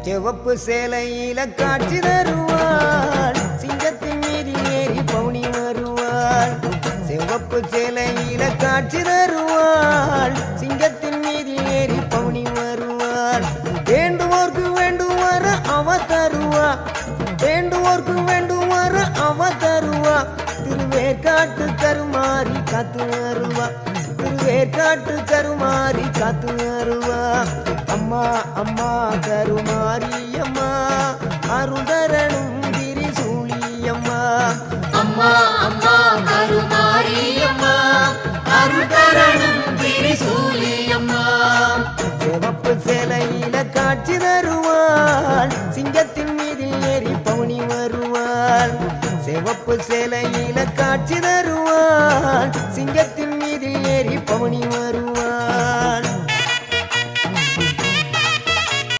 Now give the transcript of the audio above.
சிவப்பு சேலையில காட்சி தருவாள் சிங்கத்தின் மீதில் ஏறி பவுனி வருவாள் சிவப்பு சேலையில காட்சி தருவாள் சிங்கத்தின் மீதில் ஏறி பவுனி வருவாள் வேண்டுவோர்க்கு வேண்டுவார அவ தருவா வேண்டுவோர்க்கு வேண்டுவார அவ தருவா திருவேற்காட்டு கருமாறி காத்து வருவா திருவேற்காட்டு கருமாறி காத்து வருவா அம்மா அம்மா கருமாரி அம்மா அருதரணும் திரிசூலியம்மா அம்மா அம்மா கருமாரி அம்மா அருதரணும் திரிசூலியம்மா சிவப்பு சேலையில காட்சி தருவாள் சிங்கத்தின் மீதில் ஏறி பவுனி வருவாள் சிவப்பு சேலையில காட்சி தருவாள் சிங்கத்தின் மீதில் ஏறி பவுனி வருவாள்